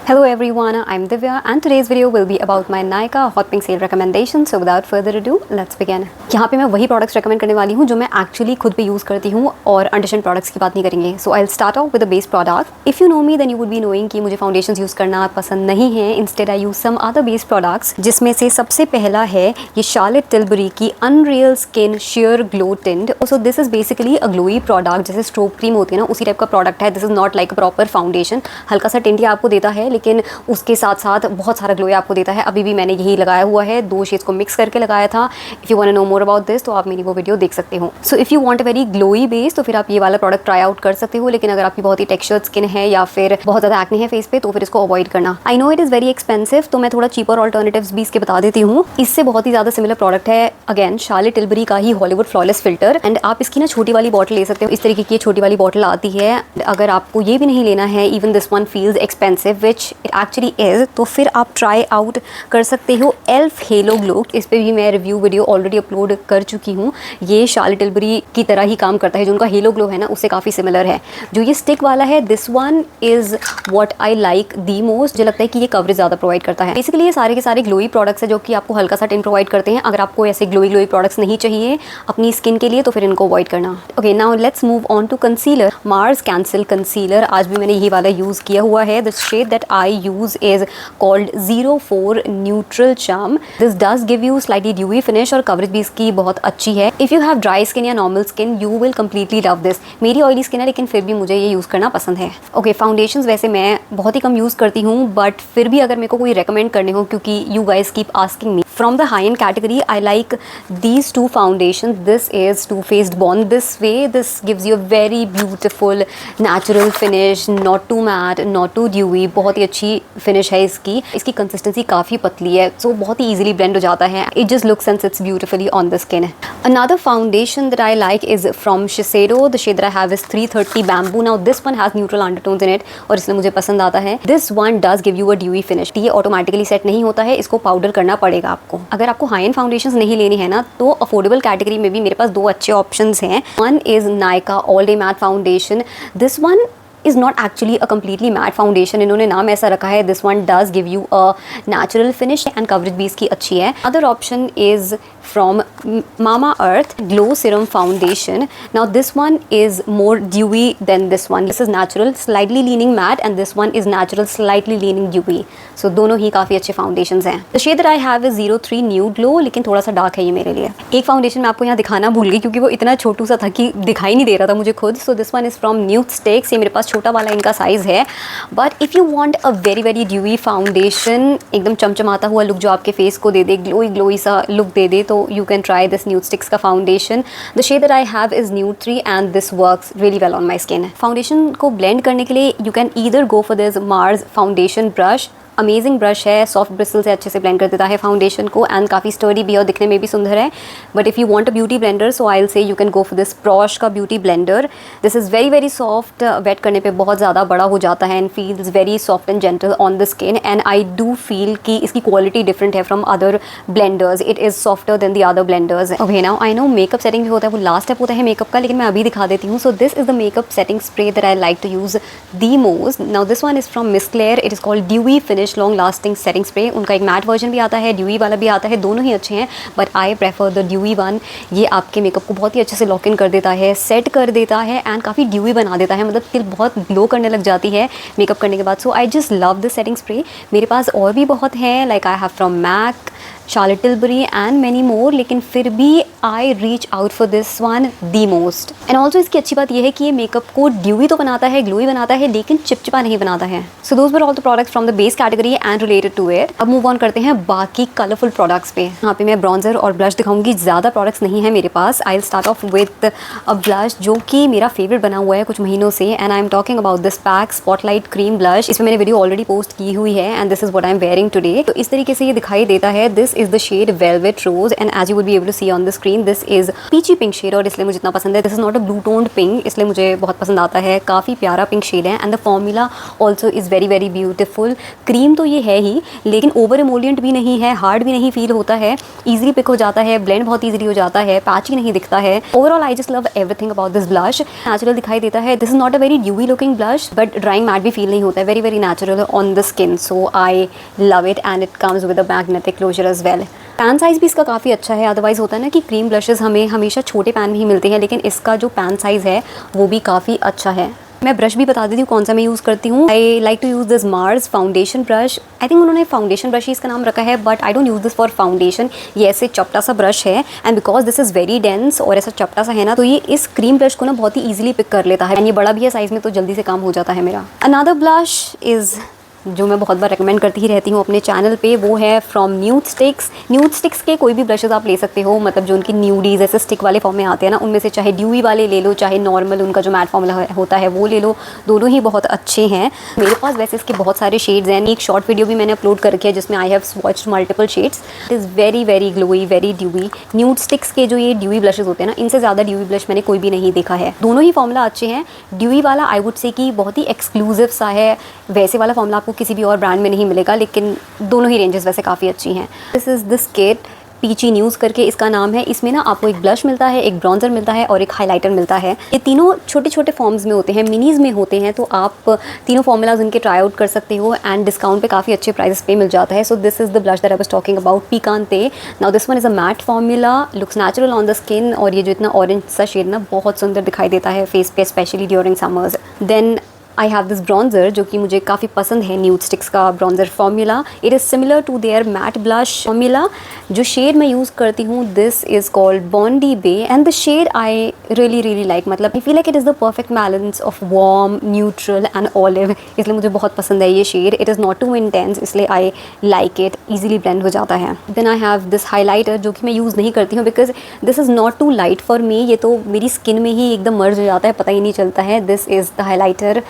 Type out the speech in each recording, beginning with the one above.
Hello everyone, I'm Divya and today's video will be about my Nykaa Hot Pink Sale recommendation. So without further ado, let's begin. यहाँ पे मैं वही products recommend करने वाली हूँ जो मैं एक्चुअली खुद पे यूज़ करती हूँ और अंडरस्टैंड प्रोडक्ट्स की बात नहीं करेंगे. So I'll start off with the base product. If you know me then you would be knowing कि मुझे फाउंडेशंस यूज़ करना पसंद नहीं है. Instead I use some other base products जिसमें से सबसे पहला है ये Charlotte Tilbury की Unreal Skin Sheer Glow Tint. So this is basically a glowy product जैसे स्ट्रोब क्रीम होती है ना उसी टाइप का प्रोडक्ट है. This is not like a proper foundation. हल्का सा टिंट आपको देता है लेकिन उसके साथ साथ बहुत सारा ग्लो आपको देता है. अभी भी मैंने यही लगाया हुआ है, दो शेड्स को मिक्स करके लगाया था. If you want to know more about this तो आप मेरी वो वीडियो देख सकते हो. So if you want a very glowy base तो फिर आप ये वाला प्रोडक्ट ट्राई आउट कर सकते हो. लेकिन अगर आपकी बहुत ही टेक्सचर्ड स्किन है या फिर बहुत ज़्यादा एक्ने है फेस पे तो फिर इसको अवॉइड करना. आई know it is very expensive तो मैं थोड़ा चीपर ऑल्टरनेटिव्स भी इसके बता देती हूँ. इससे बहुत ही ज़्यादा सिमिलर प्रोडक्ट है अगेन शार्लेट टिल्बरी का ही हॉलीवुड फ्लॉलेस फिल्टर. एंड आप इसकी ना छोटी वाली बॉटल ले सकते हो. इस तरीके की ये छोटी वाली बॉटल आती है. अगर आपको ये भी नहीं लेना है even this one feels expensive which it actually is तो फिर आप ट्राई आउट कर सकते हो एल्फ हेलो ग्लो. इस पे भी मैं रिव्यू वीडियो ऑलरेडी अपलोड कर चुकी हूँ. ये शार्लेट टिल्बरी की तरह ही काम करता है. जो उनका हेलो ग्लो है ना उससे काफ़ी सिमिलर है. जो ये स्टिक वाला है this one is what I like the most. मुझे लगता है कि ये कवरेज ज़्यादा प्रोवाइड करता है. बेसिकली ये सारे के सारे ग्लोई प्रोडक्ट्स है जो कि आपको हल्का सा टिंट प्रोवाइड करते हैं. अगर आपको ऐसे ग्लोई प्रोडक्ट्स नहीं चाहिए अपनी स्किन के लिए तो फिर इनको अवॉइड करना. Okay now let's move on to concealer. Mars cancel concealer. आज भी मैंने यही वाला यूज़ किया हुआ है. The shade that I use is called 04 neutral charm. This does give you slightly dewy finish और कवरेज भी इसकी बहुत अच्छी है. If you have dry skin या normal skin you will completely love this. मेरी ऑयली स्किन है लेकिन फिर भी मुझे ये यूज़ करना पसंद है. ओके फाउंडेशंस वैसे मैं बहुत ही कम यूज़ करती हूँ बट फिर भी अगर मेरे को कोई रेकमेंड करने हो क्योंकि you guys keep asking me from the high end category I like these two foundation. This is Too Faced Bond This Way. This gives you a very beautiful natural finish, not too matte, not too dewy. बहुत ही अच्छी finish है इसकी. इसकी consistency काफ़ी पतली है सो बहुत ही easily blend हो जाता है. It just looks and seats beautifully on the skin. Another foundation that I like is from Shiseido. The shade that I have is 330 Bamboo. Now this one has neutral undertones in it और इसलिए मुझे पसंद आता है. This one does give you a dewy finish. ये automatically set नहीं होता है, इसको पाउडर करना पड़ेगा आपको. अगर आपको हाई एंड फाउंडेशंस नहीं लेनी है ना तो अफोर्डेबल कैटेगरी में भी मेरे पास दो अच्छे ऑप्शंस हैं. One is Nykaa All Day Matte Foundation. This one is not actually a completely matte foundation. इन्होंने नाम ऐसा रखा है. This one does give you a natural finish and coverage भी इसकी अच्छी है. Other option is from Mamaearth Glow Serum Foundation. Now this one is more dewy than this one. This is natural slightly leaning matte and this one is natural slightly leaning dewy. So दोनों ही काफ़ी अच्छे foundations हैं. The shade that I have is 03 Nude Glow लेकिन थोड़ा सा dark है ये मेरे लिए. एक foundation मैं आपको यहाँ दिखाना भूल गई क्योंकि वो इतना छोटू सा था कि दिखाई नहीं दे रहा था मुझे खुद. So this one is from Nude Sticks. ये मेरे पास छोटा वाला इनका साइज़ है. But if you want a very very dewy foundation एकदम चमचमाता हुआ लुक जो आपके फेस को दे दे, ग्लोई सा लुक दे दे तो you can try this Nude Sticks का foundation. The shade that I have is Nude 3 and this works really well on my skin. Foundation को blend करने के लिए you can either go for this Mars foundation brush. Amazing brush है, soft Bristol से अच्छे से blend कर देता है फाउंडेशन को एंड काफ़ी स्टर्डी भी है और दिखने में भी सुंदर है. But if you want a beauty blender so I will say you can go for this प्रॉश का beauty blender. This is very very soft. Wet करने पे बहुत ज़्यादा बड़ा हो जाता है and feels very soft and gentle on the skin. And I do feel कि इसकी क्वालिटी डिफरेंट है from other blenders. It is softer than the other blenders. Okay now I no makeup setting भी होता है, वो last step होता है makeup का लेकिन मैं अभी दिखा देती हूँ. So this is the makeup setting spray that I like to use the most. Now this one is from Miss Claire. It is called dewy finish long lasting setting spray. उनका एक mat version भी आता है, dewy वाला भी आता है. दोनों ही अच्छे हैं but I prefer the dewy one. ये आपके मेकअप को बहुत ही अच्छे से लॉक इन कर देता है, सेट कर देता है एंड काफ़ी ड्यूई बना देता है. मतलब स्किन बहुत ग्लो करने लग जाती है मेकअप करने के बाद. So I just love this setting spray. मेरे पास और भी बहुत हैं like I have from MAC, Charlotte Tilbury and many more लेकिन फिर भी I reach out for this one the most. And also इसकी अच्छी बात यह है कि ये मेकअप को ड्यूई तो बनाता है, ग्लोई बनाता है लेकिन चिपचिपा नहीं बनाता है. So those were all the products from the base category and related to it. अब मूव ऑन करते हैं बाकी कलरफुल प्रोडक्ट्स पे. यहाँ पे मैं ब्रॉन्जर और ब्लश दिखाऊंगी. ज़्यादा प्रोडक्ट्स नहीं है मेरे पास. I will start off with a blush जो कि मेरा फेवरेट बना हुआ है कुछ महीनों से and I am talking about this Pac spotlight cream blush. इसमें मैंने वीडियो ऑलरेडी पोस्ट की हुई है and this is what I am wearing today. तो इस तरीके से ये दिखाई देता है. This is the shade velvet rose and as you would be able to see on the screen this is peachy pink shade और इसलिए मुझे इतना पसंद है. This is not a blue toned pink, इसलिए मुझे बहुत पसंद आता है. काफ़ी प्यारा पिंक शेड है and the formula also is very very beautiful. Cream तो ये है ही, लेकिन ओवर इमोलियंट भी नहीं है, हार्ड भी नहीं फील होता है, ईजिली पिक हो जाता है, ब्लेंड बहुत ईजिली हो जाता है, पैची नहीं दिखता है. Overall I just love everything about this blush. Natural दिखाई देता है. This is not a very dewy looking blush but drying matte भी फील नहीं होता है. Very very natural on the skin, so I love it and it comes with a magnetic closure as well. Pan size भी इसका काफ़ी अच्छा है. Otherwise होता है ना कि क्रीम ब्लशेस हमें हमेशा छोटे पैन में ही मिलते हैं, लेकिन इसका जो पैन साइज़ है वो भी काफ़ी अच्छा है. मैं ब्रश भी बता देती हूँ कौन सा मैं यूज़ करती हूँ. I like to use this Mars foundation brush. I think उन्होंने फाउंडेशन ब्रश ही इसका नाम रखा है, but I don't use this for foundation. ये ऐसे चपटा सा ब्रश है and because this is very dense और ऐसा चपटा सा है ना, तो ये इस क्रीम ब्रश को ना बहुत ही ईजिली पिक कर लेता है. एंड ये बड़ा भी है साइज़ में, तो जल्दी से काम हो जाता है मेरा. अनदर ब्लश इज़ जो मैं बहुत बार रेकमेंड करती ही रहती हूँ अपने चैनल पे, वो है from nude sticks. Nude sticks के कोई भी ब्रशेज़ आप ले सकते हो, मतलब जो उनकी न्यूडीज ऐसे स्टिक वाले फॉर्म में आते हैं ना, उनमें से चाहे ड्यूई वाले ले लो, चाहे नॉर्मल उनका जो मैट फॉर्मूला होता है वो ले लो. दोनों ही बहुत अच्छे हैं. मेरे पास वैसे इसके बहुत सारे शेड्स हैं. एक शॉर्ट वीडियो भी मैंने अपलोड कर रखी है जिसमें I have swatched multiple shades. It is very very glowy, very dewy. Nude sticks के जो ये ड्यूई ब्लशेज़ होते हैं ना, इनसे ज़्यादा ड्यूई ब्लश मैंने कोई भी नहीं देखा है. दोनों ही फॉर्मूला अच्छे हैं. ड्यूई वाला आई वुड से कि बहुत ही एक्सक्लूसिव सा है. वैसे वाला फॉर्मूला आपको किसी भी और ब्रांड में नहीं मिलेगा, लेकिन दोनों ही रेंजेस वैसे काफ़ी अच्छी हैं. This is this kit peachy nudes करके इसका नाम है. इसमें ना आपको एक ब्लश मिलता है, एक ब्रॉन्जर मिलता है और एक हाइलाइटर मिलता है. ये तीनों छोटे छोटे फॉर्म्स में होते हैं, मिनीज़ में होते हैं, तो आप तीनों फॉर्मूलाज उनके ट्राई आउट कर सकते हो एंड डिस्काउंट पे काफ़ी अच्छे प्राइसेस पे मिल जाता है. So this is the blush that I was talking about, picante. Now this one is a matte formula, looks natural on the skin. और ये जो इतना ऑरेंज सा शेड ना बहुत सुंदर दिखाई देता है फेस पे, especially during summers. Then I have this bronzer जो कि मुझे काफ़ी पसंद है, न्यूड स्टिक्स का bronzer formula. It is similar to their matte blush formula. जो शेड मैं यूज़ करती हूँ this is called Bondi Bay and the shade I really really like. मतलब I feel like it is the perfect balance of warm, neutral and olive, इसलिए मुझे बहुत पसंद है ये shade. It is not too intense, इसलिए I like it, easily blend हो जाता है. Then I have this highlighter जो कि मैं यूज़ नहीं करती हूँ because this is not too light for me. ये तो मेरी स्किन में ही एकदम मर्ज हो जाता है, पता ही नहीं चलता है. This is the highlighter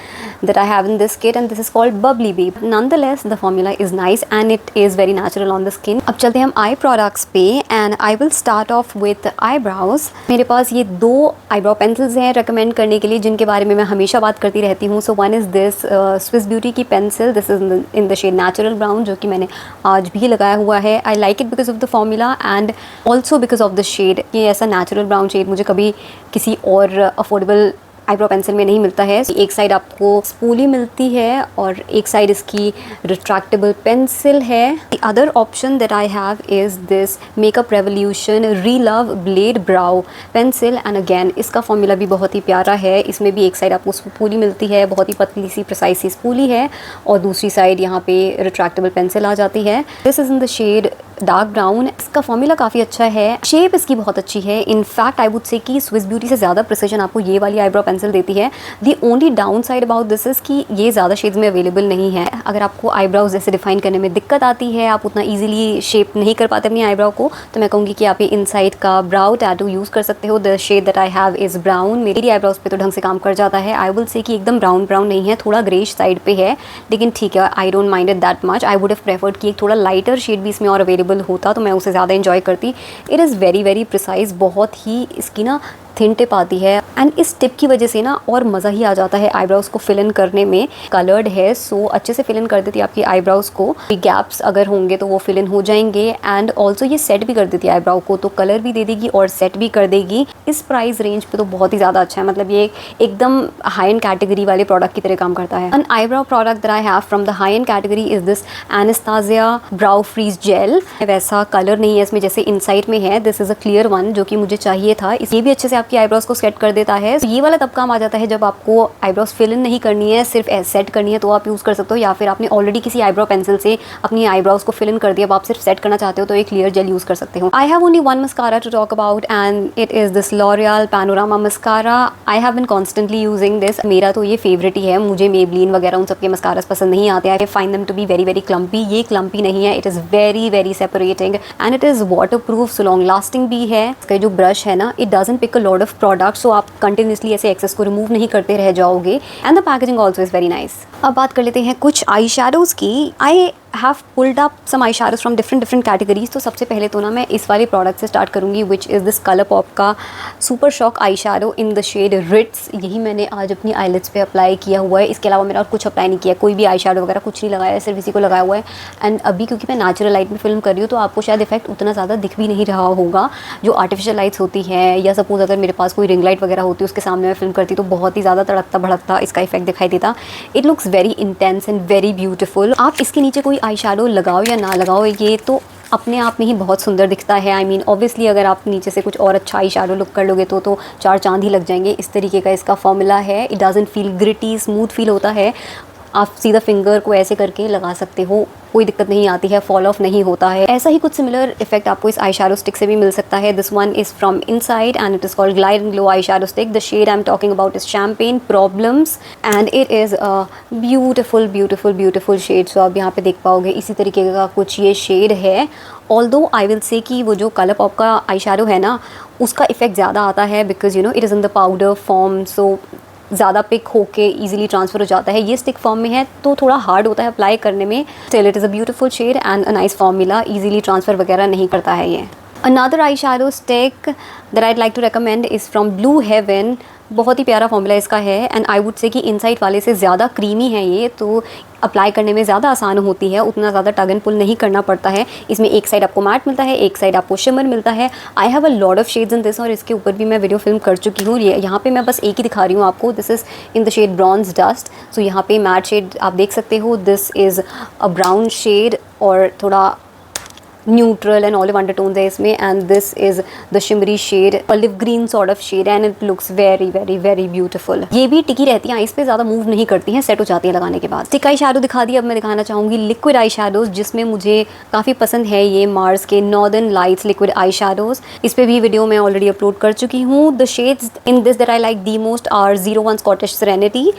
that I have in this kit and this is called Bubbly Bee. Nonetheless, the formula is nice and it is very natural on the skin. अब चलते हैं हम आई प्रोडक्ट्स पे and I will start off with eyebrows. मेरे पास ये दो eyebrow pencils हैं recommend करने के लिए, जिनके बारे में मैं हमेशा बात करती रहती हूँ. So one is this Swiss Beauty की pencil. This is in the shade Natural Brown, जो कि मैंने आज भी लगाया हुआ है. I like it because of the formula and also because of the shade. ये ऐसा natural brown shade मुझे कभी किसी और अफोर्डेबल आईब्रो पेंसिल में नहीं मिलता है. एक साइड आपको स्पूली मिलती है और एक साइड इसकी रिट्रैक्टेबल पेंसिल है. The other option that I have is this makeup Revolution Relove blade brow pencil and again इसका फॉर्मूला भी बहुत ही प्यारा है. इसमें भी एक साइड आपको स्पूली मिलती है, बहुत ही पतली सी प्रिसाइज सी स्पूली है, और दूसरी साइड यहाँ पे रिट्रैक्टेबल पेंसिल आ जाती है. This is in the shade dark brown. इसका फॉर्मूला काफ़ी अच्छा है, शेप इसकी बहुत अच्छी है. इनफैक्ट आई वुड से कि स्विस ब्यूटी से ज़्यादा प्रिसीजन आपको ये वाली आईब्रो पेंसिल देती है. The only down side about this is कि ये ज़्यादा शेड्स में अवेलेबल नहीं है. अगर आपको आईब्राउज जैसे डिफाइन करने में दिक्कत आती है, आप उतना ईजिली शेप नहीं कर पाते अपनी आईब्राउ को, तो मैं कहूँगी कि आप ये इनसाइड का ब्राउ टैटू यूज़ कर सकते हो. The shade that I have is brown. मेरी आईब्राउज पे तो ढंग से काम कर जाता है. आई विल से कि एकदम ब्राउन ब्राउन नहीं है, थोड़ा ग्रेश साइड पे है, लेकिन ठीक है, I don't mind it that much. I would have preferred कि एक थोड़ा लाइटर शेड भी इसमें और अवेलेबल होता तो मैं उसे ज़्यादा इंजॉय करती. It is very very precise, बहुत ही इसकी ना थिन टिप आती है एंड इस टिप की वजह से ना और मज़ा ही आ जाता है आईब्राउज को फिल इन करने में. कलर्ड है सो अच्छे से फिल इन कर देती है आपकी आईब्राउज को. गैप्स अगर होंगे तो वो फिल इन हो जाएंगे एंड ऑल्सो ये सेट भी कर देती है आईब्राउ को, तो कलर भी दे देगी और सेट भी कर देगी. इस प्राइस रेंज पे तो बहुत ही ज़्यादा अच्छा है. मतलब ये एकदम हाई एंड कैटेगरी वाले प्रोडक्ट की तरह काम करता है. An eyebrow product that I have from the high end category is this Anastasia brow freeze gel. वैसा कलर नहीं है इसमें जैसे इनसाइड में है. This is a clear one जो कि मुझे चाहिए था. ये भी अच्छे से आपकी आईब्राउज को सेट कर देता है. ये वाला तब काम आ जाता है जब आपको आईब्राउज फिल इन नहीं करनी है, सिर्फ सेट करनी है, तो आप यूज़ कर सकते हो. या फिर आपने ऑलरेडी किसी आईब्राउ पेंसिल से अपनी आईब्राउज को फिल इन कर दिया, अब आप सिर्फ सेट करना चाहते हो तो एक क्लियर जेल यूज़ कर सकते हो. I have only one mascara to talk about and it is this L'Oreal Panorama mascara. I have been constantly using this. मेरा तो ये फेवरेट ही है. मुझे मेबलिन वगैरह उन सबके मस्कारास पसंद नहीं आते. I find them to be very very clumpy. ये क्लम्पी नहीं है. It is very very separating and it is water proof, so long lasting भी है. इसका जो ब्रश है ना, it doesn't pick a lot of product, so आप कंटिन्यूसली ऐसे एक्सेस को रिमूव नहीं करते रह जाओगे. And the packaging also is very nice. अब बात कर लेते हैं कुछ आई शेडोज़ की. I have pulled up some eye shadows from different categories. तो सबसे पहले तो ना मैं इस वाले प्रोडक्ट से स्टार्ट करूँगी, which is this Colour Pop का super shock eye shadow in the shade Ritz. यही मैंने आज अपनी आईलिड्स पे अप्लाई किया हुआ है, इसके अलावा मैंने और कुछ अप्लाई नहीं किया, कोई भी आई शैडो वगैरह कुछ नहीं लगाया है, सिर्फ इसी को लगाया हुआ है। एंड अभी क्योंकि मैं नेचुरल लाइट में फिल्म कर रही हूँ तो आपको शायद इफेक्ट उतना ज़्यादा दिख भी नहीं रहा होगा जो आर्टिफिशियल लाइट्स होती है, या सपोज अगर मेरे पास कोई रिंग लाइट वगैरह होती है उसके सामने मैं फिल्म करती तो बहुत ही ज़्यादा तड़कता भड़कता इसका इफेक्ट दिखाई देता। It looks very intense and very beautiful. आप इसके नीचे कोई आई शैडो लगाओ या ना लगाओ, ये तो अपने आप में ही बहुत सुंदर दिखता है। आई मीन ऑब्वियसली अगर आप नीचे से कुछ और अच्छा आई शैडो लुक कर लोगे तो चार चांद ही लग जाएंगे। इस तरीके का इसका फॉर्मूला है। It doesn't feel gritty, smooth feel होता है। आप सीधा फिंगर को ऐसे करके लगा सकते हो, कोई दिक्कत नहीं आती है, फॉल ऑफ नहीं होता है। ऐसा ही कुछ सिमिलर इफेक्ट आपको इस आई शैडो स्टिक से भी मिल सकता है। This one is from Insight and it is called glide and glow eye shadow stick. The shade I am talking about is champagne problems and it is a beautiful beautiful beautiful shade. So आप यहाँ पे देख पाओगे इसी तरीके का कुछ ये शेड है। ऑल्दो आई विल से कि वो जो कलर पॉप का आई शैडो है ना उसका इफेक्ट ज़्यादा आता है, because you know it is in the powder form, so ज़्यादा पिक होके ईजिली ट्रांसफ़र हो जाता है। ये स्टिक फॉर्म में है तो थोड़ा हार्ड होता है अप्लाई करने में। Still it is a beautiful shade and a nice formula, easily transfer वगैरह नहीं करता है ये। Another eye shadow stick that I'd like to recommend is from Blue Heaven. बहुत ही प्यारा फॉर्मूला इसका है एंड आई वुड से कि इनसाइड वाले से ज़्यादा क्रीमी है ये, तो अप्लाई करने में ज़्यादा आसान होती है, उतना ज़्यादा टग एंड पुल नहीं करना पड़ता है। इसमें एक साइड आपको मैट मिलता है, एक साइड आपको शिमर मिलता है। I have a lot of shades in this और इसके ऊपर भी मैं वीडियो फिल्म कर चुकी हूँ। यहाँ पे मैं बस एक ही दिखा रही हूँ आपको। This is in the shade bronze dust. So यहाँ पे मैट शेड आप देख सकते हो। This is a brown shade और थोड़ा न्यूट्रल एंड ऑलिव अंडरटोन्स है इसमें, and this is the shimmery shade, olive green sort of shade and it looks very very very beautiful. ये भी टिकी रहती हैं, इस पे ज़्यादा मूव नहीं करती हैं, सेट हो जाती है लगाने के बाद। स्टिक आई शैडो दिखा दी, अब मैं दिखाना चाहूँगी लिक्विड आई शैडोज़, जिसमें मुझे काफ़ी पसंद है ये मार्स के नॉर्दर्न लाइट्स लिक्विड आई शैडोज़। इस पर भी वीडियो मैं ऑलरेडी अपलोड कर चुकी हूँ। The shades in this that I like the most are 01 Scottish serenity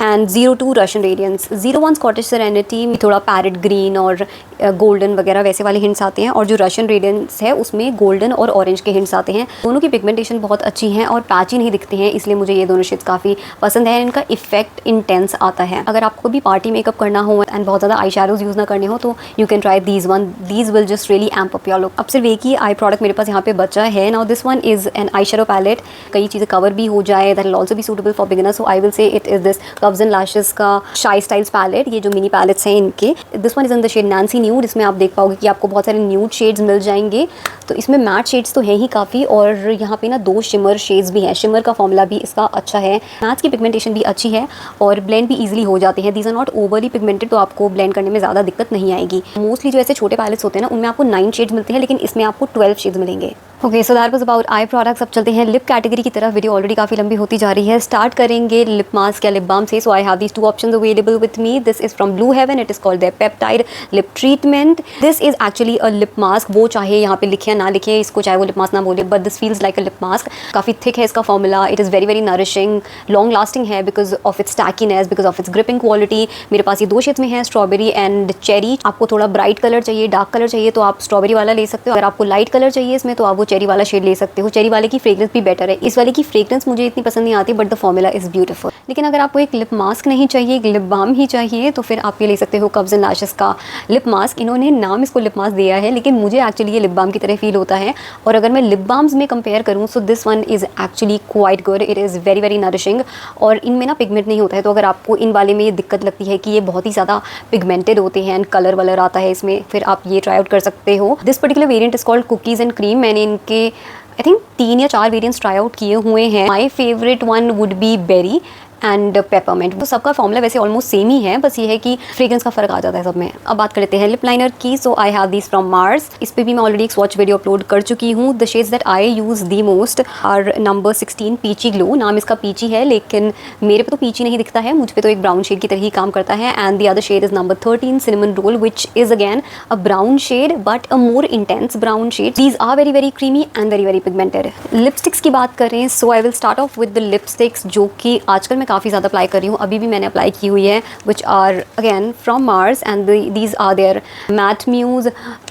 and 02 Russian radiance. 01 Scottish serenity में थोड़ा पैरेट ग्रीन और गोल्डन वगैरह वैसे वाले हिंट्स आते हैं, और जो रशियन रेडियंस है उसमें गोल्डन और ऑरेंज के हिंट्स आते हैं। दोनों की पिगमेंटेशन बहुत अच्छी हैं और पैची नहीं दिखते हैं, इसलिए मुझे ये दोनों शेड्स काफ़ी पसंद है। इनका इफेक्ट इंटेंस आता है। अगर आपको भी पार्टी मेकअप करना हो एंड बहुत ज़्यादा आई शैडोज़ यूज़ ना करने हो तो you can try these one. These will just really amp up your look. अब सिर्फ एक ही आई प्रोडक्ट मेरे पास यहाँ पे बचा है। Now this one is an eye shadow palette. कई चीज़ें कवर भी हो जाए, that will also be suitable for beginners. So I will say it is this curves and lashes का शाई स्टाइल्स पैलेट। ये जो मिनी पैलेट्स हैं इनके, this one is in the shade Nancy nude. इसमें आप देख पाओगे कि आपको बहुत सारे न्यूड शेड्स मिल जाएंगे। तो इसमें मैट शेड्स तो हैं ही काफ़ी, और यहाँ पे ना 2 शिमर शेड्स भी हैं। शिमर का फॉर्मूला भी इसका अच्छा है। मैट्स की पिगमेंटेशन भी अच्छी है और ब्लेंड भी ईजिली हो जाते हैं। These are not overly pigmented, तो आपको ब्लेंड करने में ज़्यादा दिक्कत नहीं आएगी। मोस्टली जो ऐसे छोटे पैलेट्स होते हैं ना उनमें आपको 9 शेड्स मिलते हैं, लेकिन इसमें आपको 12 शेड्स मिलेंगे। Okay, so that was about I products. अब चलते हैं लिप कैटेगरी की तरफ। वीडियो ऑलरेडी काफ़ी लंबी होती जा रही है। स्टार्ट करेंगे लिप मास्क या लिप बाम से। So I have these 2 options available with me. This is from Blue Heaven. It is called their peptide lip treatment. This is actually a lip mask. वो चाहे यहाँ पे लिखे ना लिखे इसको, चाहे वो लिप मास्क ना बोले, but this feels like a lip mask. काफ़ी थिक है इसका formula. It is very very nourishing, long lasting है because of its tackiness, because of its gripping quality. मेरे पास ये 2 शेड्स में है, स्ट्रॉबेरी एंड चेरी। आपको थोड़ा ब्राइट कलर चाहिए, डार्क कलर चाहिए तो आप स्ट्रॉबेरी वाला ले सकते हो। अगर आपको लाइट कलर चाहिए इसमें तो आप वो चेरी वाला शेड ले सकते हो। चेरी वाले की फ्रेग्रेंस भी बेटर है। इस वाले की फ्रेग्रेंस मुझे इतनी पसंद नहीं आती, but the formula is beautiful. लेकिन अगर आपको एक लिप मास्क नहीं चाहिए, एक लिप बाम ही चाहिए, तो फिर आप ये ले सकते हो कर्व्स एंड लैशेस का लिप मास्क। इन्होंने नाम इसको लिप मास्क दिया है, लेकिन मुझे एक्चुअली ये लिप बाम की तरह फील होता है। और अगर मैं लिप बाम्स में कंपेयर करूँ so this one is actually quite good. It is very very nourishing और इनमें ना पिगमेंट नहीं होता है। तो अगर आपको इन वाले में ये दिक्कत लगती है कि ये बहुत ही ज़्यादा पिगमेंटेड होते हैं एंड कलर वलर आता है इसमें, फिर आप ये ट्राई आउट कर सकते हो। This particular variant is called cookies and cream. मैंने इनके आई थिंक 3 या 4 वेरिएंट्स ट्राई आउट किए हुए हैं। My favourite one would be berry and peppermint. तो सबका फॉर्मूला वैसे ऑलमोस्ट सेम ही है, बस ये है कि फ्रेग्रेंस का फर्क आ जाता है सब में। अब बात करते हैं लिप लाइनर की। So I have these from Mars. इस पे भी मैं ऑलरेडी एक स्वॉच वीडियो अपलोड कर चुकी हूँ। The shades that I use the most are number 16 peachy glow. नाम इसका पीची है, लेकिन मेरे पे तो पीची नहीं दिखता है, मुझ पे तो एक ब्राउन शेड की तरह ही काम करता है। And the other shade is number 13 cinnamon roll, which is again a brown shade but a more intense brown shade. These are very very creamy and very very pigmented. Lipsticks की बात करें so I will start off with the lipsticks, जो कि आजकल मैं मैं काफ़ी ज़्यादा अप्लाई कर रही हूँ, अभी भी मैंने अप्लाई की हुई है, which are again from Mars and these are their matte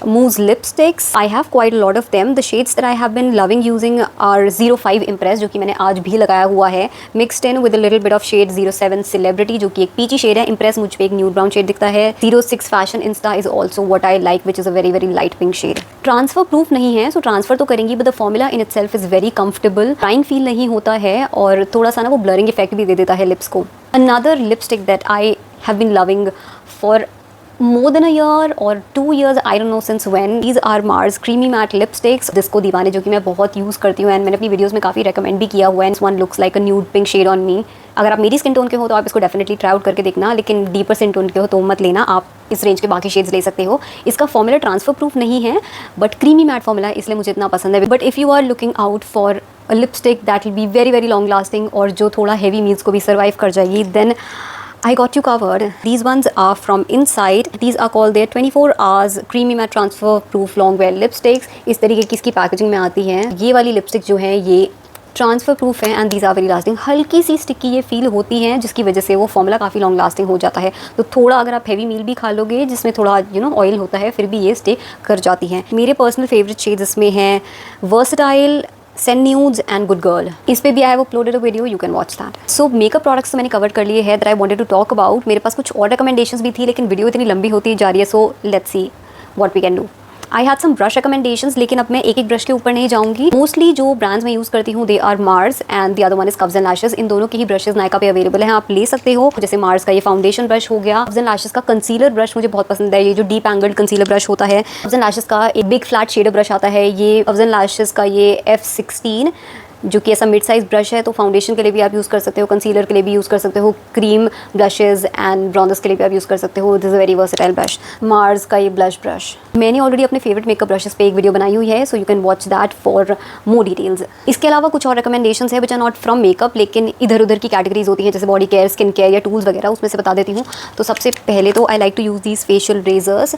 mousse lipsticks. I have quite a lot of them. The shades that I have been loving using are 05 impress, जो कि मैंने आज भी लगाया हुआ है, mixed in with a little bit of shade 07 celebrity, जो कि एक पीची शेड है। इम्प्रेस मुझ पे एक न्यूड ब्राउन शेड दिखता है। 06 fashion insta is also what I like, which is a very very light pink shade. Transfer proof नहीं है, सो ट्रांसफर तो करेंगी, but the formula in itself is very comfortable, drying feel नहीं होता है और थोड़ा सा ना वो ब्लरिंग इफेक्ट भी दे देता है लिप्स को। Another lipstick that I have been loving for more than a year or 2 years, I don't know since when, these are Mars creamy matte lipsticks, Disco दीवाने, जो कि मैं बहुत यूज़ करती हूँ एंड मैंने अपनी वीडियोस में काफ़ी रेकमेंड भी किया हुआ है। One looks like a nude pink shade on me. अगर आप मेरी स्किन टोन के हो तो आप इसको डेफिनेटली ट्राई आउट करके देखना, लेकिन डीपर स्किन टोन के हो तो मत लेना, आप इस रेंज के बाकी शेड्स ले सकते हो। इसका फॉर्मूला ट्रांसफर प्रूफ नहीं है, बट क्रीमी मैट फॉर्मूला, इसलिए मुझे इतना पसंद है। But if you are looking out for a lipstick that will be very very long lasting और जो थोड़ा हेवी मील्स को भी सर्वाइव कर जाएगी, then I got you covered. These ones are from Inside. These are called their 24 hours creamy matte transfer proof long wear lipsticks. इस तरीके की इसकी पैकेजिंग में आती है। ये वाली लिपस्टिक जो है ये ट्रांसफ़र प्रूफ है and these are very lasting. हल्की सी स्टिकी ये फील होती है, जिसकी वजह से वो फॉर्मूला काफ़ी लॉन्ग लास्टिंग हो जाता है। तो थोड़ा अगर आप हैवी मील भी खा लोगे जिसमें थोड़ा ऑयल होता है, फिर भी ये स्टे कर जाती है। मेरे पर्सनल फेवरेट शेड्स इसमें हैं versatile, sand nudes and good girl. इस पे भी I have uploaded a video, you can watch that. So makeup products तो मैंने कवर कर लिए है that I wanted to talk about. मेरे पास कुछ और रिकमेंडेशंस भी थी, लेकिन वीडियो इतनी लंबी होती जा रही है, so let's see what we can do. I had some brush recommendations, लेकिन अब मैं एक एक ब्रश के ऊपर नहीं जाऊंगी। मोस्टली जो ब्रांड्स मैं यूज़ करती हूँ they are Mars and the other one is curves and lashes. इन दोनों के ही ब्रशेस नायका पे अवेलेबल हैं, आप ले सकते हो। जैसे मार्स का ये फाउंडेशन ब्रश हो गया, कव्स एंड लैशेस का कंसीलर ब्रश मुझे बहुत पसंद है, ये जो डीप एंगल्ड कंसीलर ब्रश होता है। कव्स एंड लैशेस का एक बिग फ्लैट शेडर ब्रश आता है, ये कव्स एंड लैशेस का ये F16, जो कि ऐसा मिड साइज ब्रश है। तो फाउंडेशन के लिए भी आप यूज़ कर सकते हो, कंसीलर के लिए भी यूज़ कर सकते हो, क्रीम ब्रशेज एंड ब्रॉन्जर्स के लिए भी आप यूज़ कर सकते हो। This is very versatile brush. Mars का ये ब्लश ब्रश, मैंने ऑलरेडी अपने फेवरेट मेकअप ब्रशेस पे एक वीडियो बनाई हुई है, so you can watch that for more details. इसके अलावा कुछ और रिकमेंडेशंस है which are not from makeup, लेकिन इधर उधर की कैटेगरीज होती हैं, जैसे बॉडी केयर, स्किन केयर या टूल्स वगैरह, उसमें से बता देती हूँ। तो सबसे पहले तो I like to use these facial razors.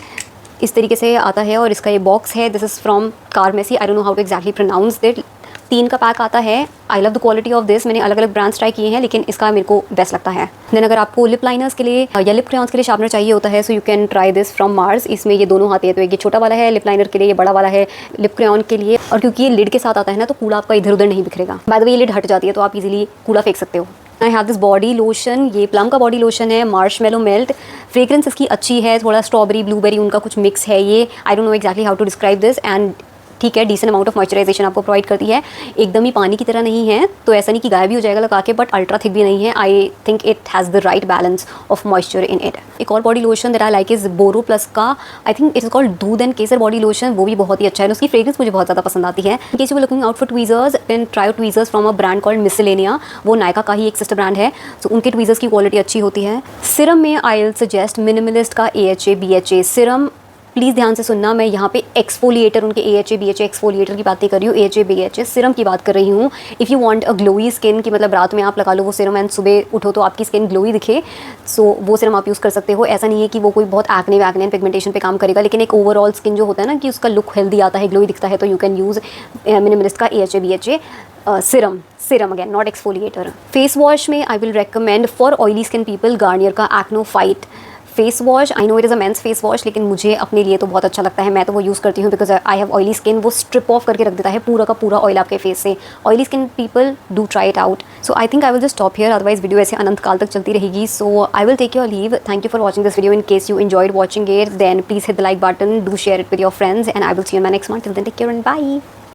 इस तरीके से आता है और इसका ये बॉक्स है। This is from Carmesi, I don't know how to exactly pronounce it. 3 का पैक आता है। I love the quality of this. मैंने अलग अलग ब्रांड्स ट्राई किए हैं, लेकिन इसका मेरे को बेस्ट लगता है। देन अगर आपको लिप लाइनर्स के लिए या लिप क्रेयॉन्स के लिए शार्पनर चाहिए होता है, so you can try this from Mars. इसमें ये दोनों आते हैं, तो एक ये छोटा वाला है लिप लाइनर के लिए, ये बड़ा वाला है लिप क्रेयॉन के लिए। और क्योंकि ये लिड के साथ आता है ना, तो कूड़ा आपका इधर उधर नहीं बिखरेगा। बाय द वे ये लिड हट जाती है, तो आप इजीली कूड़ा फेंक सकते हो। I have this body lotion, ये प्लम का बॉडी लोशन है, मार्शमेलो मेल्ट। फ्रेग्रेंस इसकी अच्छी है, थोड़ा स्ट्रॉबेरी ब्लूबेरी उनका कुछ मिक्स है ये। I don't know exactly how to describe this. And ठीक है, डिसेंट अमाउंट ऑफ मॉइस्चराइजेशन आपको प्रोवाइड करती है। एकदम ही पानी की तरह नहीं है, तो ऐसा नहीं कि गायब भी हो जाएगा लगा के, बट अल्ट्रा थिक भी नहीं है। I think it has the right balance of moisture in it. एक और body lotion that I like is Boro Plus का, I think it is called doodh and kesar body lotion. वो भी बहुत ही अच्छा है, उसकी फ्रेग्रेंस मुझे बहुत ज़्यादा पसंद आती है। In case you looking out for tweezers, then try tweezers from a brand called Misslenia. वो नायका का ही एक सिस्टर ब्रांड है, तो उनके ट्वीजर्स की क्वालिटी अच्छी होती है। सिरम में आई विल सजेस्ट मिनिमलिस्ट का AHA BHA सिरम। प्लीज़ ध्यान से सुनना, मैं यहाँ पे एक्सफोलिएटर, उनके AHA BHA एक्सफोलिएटर की बात नहीं कर रही हूँ, AHA BHA सिरम की बात कर रही हूँ। If you want a glowy skin, की मतलब रात में आप लगा लो वो सिरम एंड सुबह उठो तो आपकी स्किन ग्लोई दिखे, सो वो सिरम आप यूज़ कर सकते हो। ऐसा नहीं है कि वो कोई बहुत एक्ने वैक्ने एंड पिगमेंटेशन पे काम करेगा, लेकिन एक ओवरऑल स्किन जो होता है ना कि उसका लुक हेल्दी आता है, ग्लोई दिखता है, तो यू कैन यूज़ मिनिमलिस्ट का AHA BHA serum again, not exfoliator. Face wash में I will recommend for oily skin people Garnier का Acno fight face wash. I know it is a men's face wash, लेकिन मुझे अपने लिए तो बहुत अच्छा लगता है, मैं तो वो यूज़ करती हूँ because I have oily skin. वो स्ट्रिप ऑफ करके रख देता है पूरा का पूरा ऑयल आपके फेस से। Oily skin people do try it out. So I think I will just stop here, otherwise video ऐसे अनंत काल तक चलती रहेगी। So I will take your leave. Thank you for watching this video. In case you enjoyed watching it, then please hit the like button, do share it with your friends, and I will see you in my next one. Till then, take care and bye.